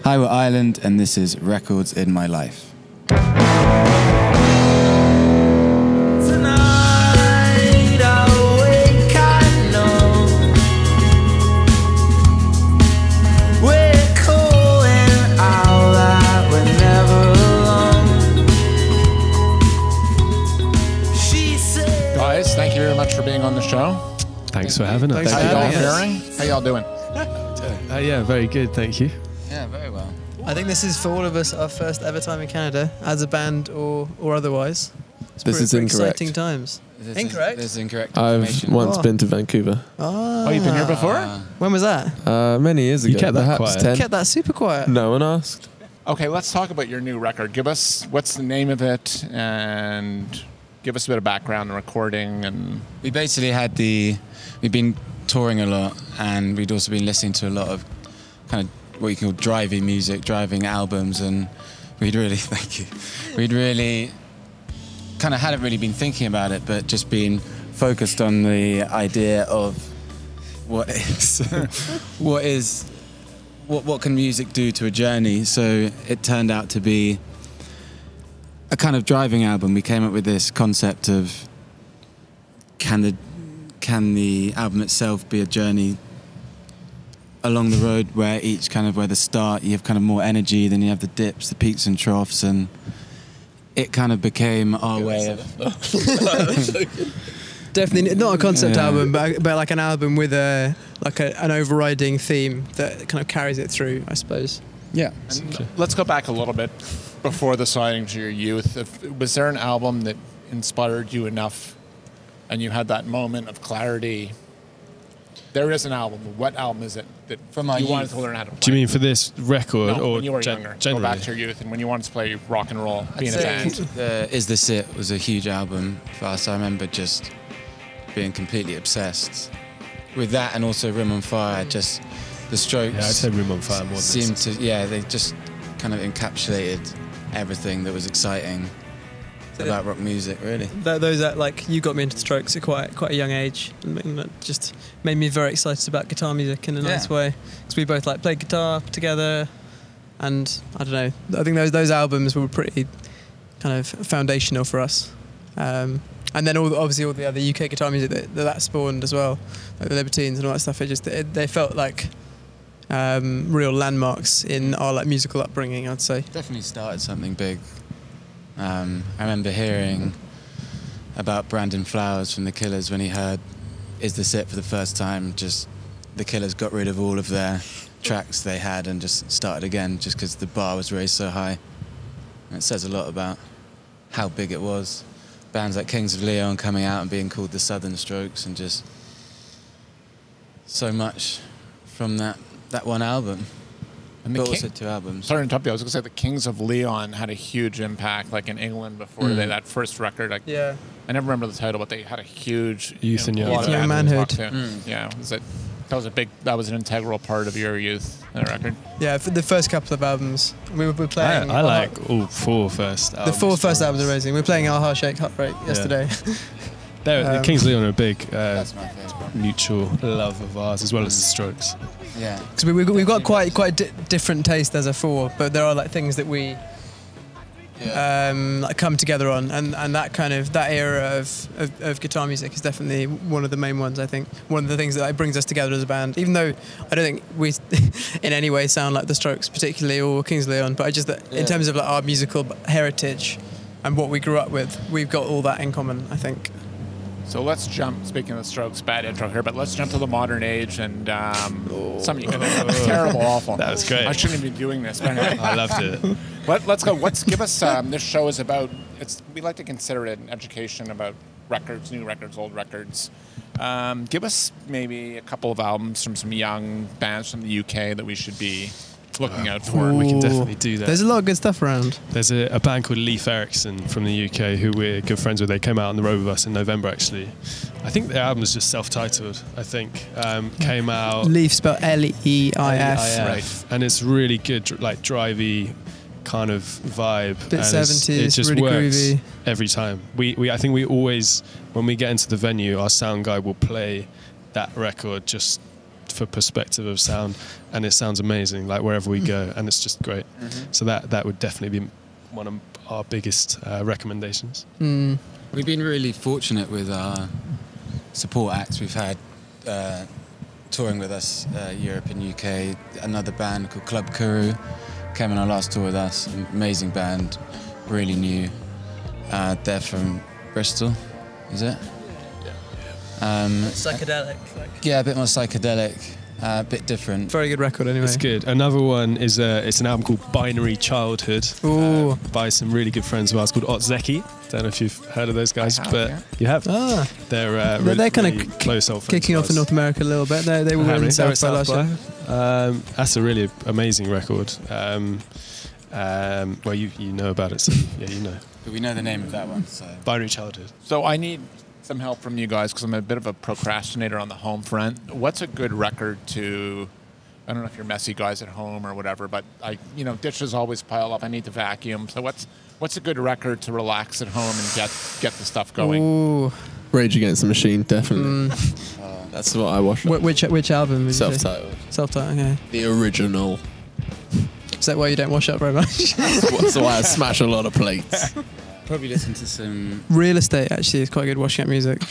Hi, we're Ireland, and this is Records in My Life. Thank you very much for being on the show. Thanks for having us. How y'all doing? Yeah, very good, thank you. Yeah, very well. I think this is for all of us our first ever time in Canada, as a band or otherwise. This is incorrect. Exciting times. This is incorrect. I've once been to Vancouver. Oh, you've been here before? When was that? Many years ago. You kept that perhaps quiet. 10. Kept that super quiet. No one asked. Okay, let's talk about your new record. Give us, what's the name of it, and give us a bit of background on recording. And We basically had we've been touring a lot, and we'd also been listening to a lot of kind of what you call driving music, driving albums, and we'd really kind of hadn't really been thinking about it, but just been focused on the idea of what can music do to a journey. So it turned out to be a kind of driving album. We came up with this concept of can the album itself be a journey along the road, where each kind of, where the start you have kind of more energy, then you have the dips, the peaks and troughs, and it kind of became our way of Definitely not a concept album, but like an album with an overriding theme that kind of carries it through, I suppose. yeah. let's go back a little bit before the signing to your youth. Was there an album that inspired you enough and you had that moment of clarity? There is an album. What album is it that From our you wanted youth. to learn how to play? Do you mean for this record No, or when you were younger? Go generally? back to your youth and when you wanted to play rock and roll, being a I'd say band. Is This It was a huge album for us. I remember just being completely obsessed with that, and also Room on Fire. Just the Strokes. Yeah, I'd say Room on Fire more than seemed this. to, they just kind of encapsulated everything that was exciting about rock music, really. Those that, like, you got me into the Strokes at quite a young age, and that just made me very excited about guitar music in a nice way, because we both like played guitar together, and I don't know, I think those albums were pretty kind of foundational for us, and then obviously all the other UK guitar music that spawned as well, like the Libertines and all that stuff. They felt like real landmarks in our like musical upbringing, I'd say. Definitely started something big. I remember hearing about Brandon Flowers from The Killers when he heard Is This It for the first time. Just The Killers got rid of all of their tracks they had and just started again, just because the bar was raised so high. And it says a lot about how big it was. Bands like Kings of Leon coming out and being called the Southern Strokes, and just so much from that one album. And But also 2 albums. Sorry to interrupt you. I was going to say the Kings of Leon had a huge impact, like in England before that first record. Like, Yeah. I never remember the title, but they had a huge Youth and Young. a lot of Youth and bands Manhood. to talk to. Yeah, that was an integral part of your youth. That record. Yeah, for the first couple of albums we were playing. I like all 4 first albums. the 4 first albums are amazing. We were playing our Heartbreak yesterday. The Kings of Leon are a big That's my favourite. mutual love of ours, as well as the Strokes. Yeah. Because we've got quite different taste as a 4, but there are like things that we like come together on, and that kind of that era of guitar music is definitely one of the main ones. I think one of the things that like, brings us together as a band. Even though I don't think we in any way sound like the Strokes particularly or Kings of Leon, but I just in terms of like our musical heritage and what we grew up with, we've got all that in common, I think. So let's jump. Speaking of the Strokes, bad intro here, but let's jump to the modern age and something you can terrible, awful. That was great. I shouldn't be doing this, but anyway. I loved it. Let's go. Give us. This show is about. We like to consider it an education about records, new records, old records. Give us maybe a couple of albums from some young bands from the UK that we should be looking out for. We can definitely do that. There's a lot of good stuff around. There's a band called Leif Erikson from the UK who we're good friends with. They came out on the road with us in November, actually. I think their album was just self-titled, I think. Came out... Leif spelled Leif. Right. And it's really good, like, drivey kind of vibe. Bit and 70s, it just really works groovy. every time. I think we always, when we get into the venue, our sound guy will play that record just for perspective of sound, and it sounds amazing, like wherever we go, and it's just great. So that would definitely be one of our biggest recommendations. We've been really fortunate with our support acts. We've had touring with us, Europe and UK. Another band called Club Kuru came on our last tour with us. Amazing band, really new. They're from Bristol, is it? Psychedelic. Yeah, a bit more psychedelic, a bit different. Very good record anyway. It's good. Another one is it's an album called Binary Childhood by some really good friends of ours called Otzeki. Don't know if you've heard of those guys, but you have. They're really, they're kind really of close old friends kicking off in North America a little bit. They were in South by last year. That's a really amazing record. Well, you know about it, so yeah, you know. But we know the name of that one. So. Binary Childhood. So I need some help from you guys because I'm a bit of a procrastinator on the home front. What's a good record to? I don't know if you're messy guys at home or whatever, but dishes always pile up. I need to vacuum. So what's a good record to relax at home and get the stuff going? Ooh. Rage Against the Machine, definitely. That's what I watched. Which album? Self-titled. Self-titled. Okay. The original. Is that why you don't wash up very much? That's why I smash a lot of plates. Probably listen to some Real Estate actually is quite good washing up music.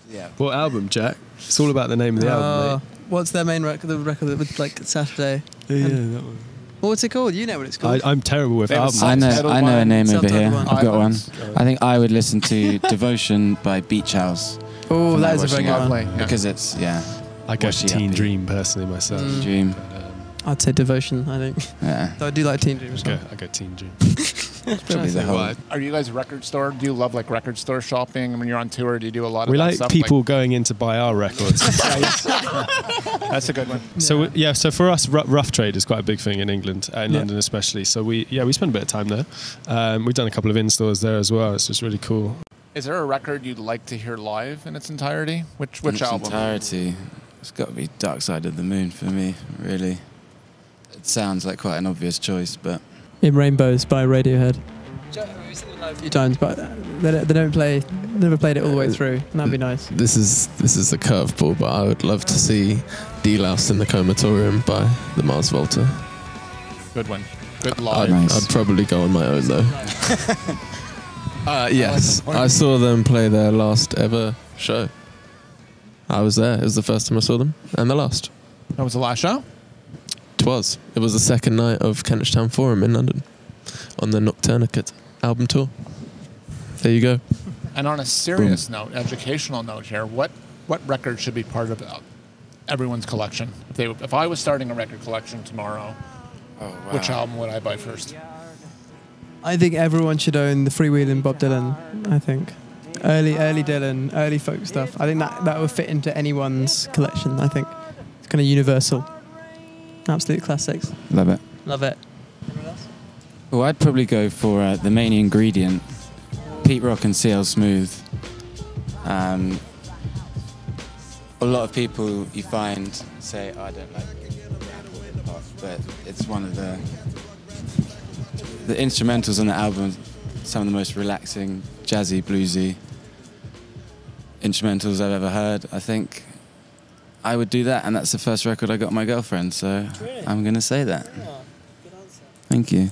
Yeah. What album, Jack? It's all about the name of the album, mate. What's their main record? The record that with like Saturday. Yeah, that one. What's it called? You know what it's called. I'm terrible with albums. I know a name over here. One. I've got one. I think I would listen to Devotion by Beach House. Oh, that is a very good one. Lovely. Because it's, I go Washy Teen uppy. Dream personally myself. Dream. I'd say Devotion, I think. Yeah. Though I do like Teen Dream as well. I go Teen Dream. Probably the whole. Are you guys record store? Do you love like record store shopping? When you're on tour, do you do a lot of We that like stuff? people going in to buy our records. That's a good one. So so for us, rough trade is quite a big thing in England, in London especially. So we spend a bit of time there. We've done a couple of in-stores there as well. It's just really cool. Is there a record you'd like to hear live in its entirety? Which In its album? entirety, it's got to be Dark Side of the Moon for me, really. It sounds like quite an obvious choice, but... In Rainbows by Radiohead. We've seen it live a few times, but they don't play. Never played it all the way through. And that'd be nice. This is a curveball, but I would love to see De-louced in the Comatorium by the Mars Volta. Good one. Good live. I'd probably go on my own though. Yes, I saw them play their last ever show. I was there. It was the first time I saw them, and the last. That was the last show? It was. It was the second night of Kentish Town Forum in London on the Nocturnicate album tour. There you go. And on a serious note, educational note here, what record should be part of everyone's collection? If I was starting a record collection tomorrow, which album would I buy first? I think everyone should own the Freewheelin Bob Dylan. I think early Dylan, early folk stuff. I think that would fit into anyone's collection. I think it's kind of universal. Absolute classics. Love it. Love it. Well, I'd probably go for the main ingredient, Pete Rock and CL Smooth. A lot of people you find say, I don't like rap or hip hop, but it's one of the instrumentals on the album, some of the most relaxing, jazzy, bluesy instrumentals I've ever heard. I think I would do that, and that's the first record I got my girlfriend, so I'm going to say that. Thank you.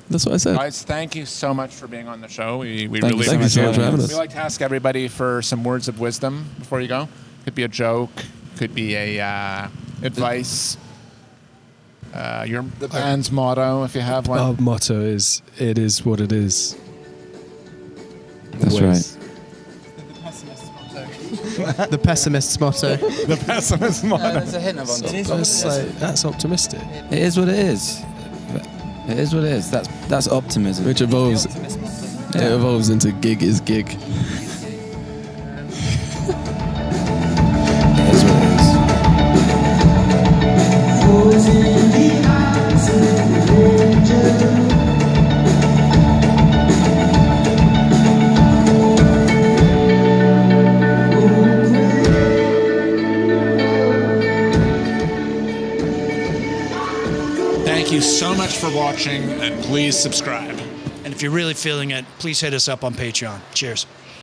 That's what I said. Guys, thank you so much for being on the show. We Thank really you so Thank you so much for having us. We like to ask everybody for some words of wisdom before you go. Could be a joke, could be a advice. The band's motto, if you have one. Our motto is, it is what it is. That's Always. right. The pessimist's motto. The pessimist motto. There's a hint of That's optimistic. It is what it is. It is what it is. That's optimism. Which evolves. It evolves into gig is gig. It is what it is. Thank you so much for watching, and please subscribe. And if you're really feeling it, please hit us up on Patreon. Cheers.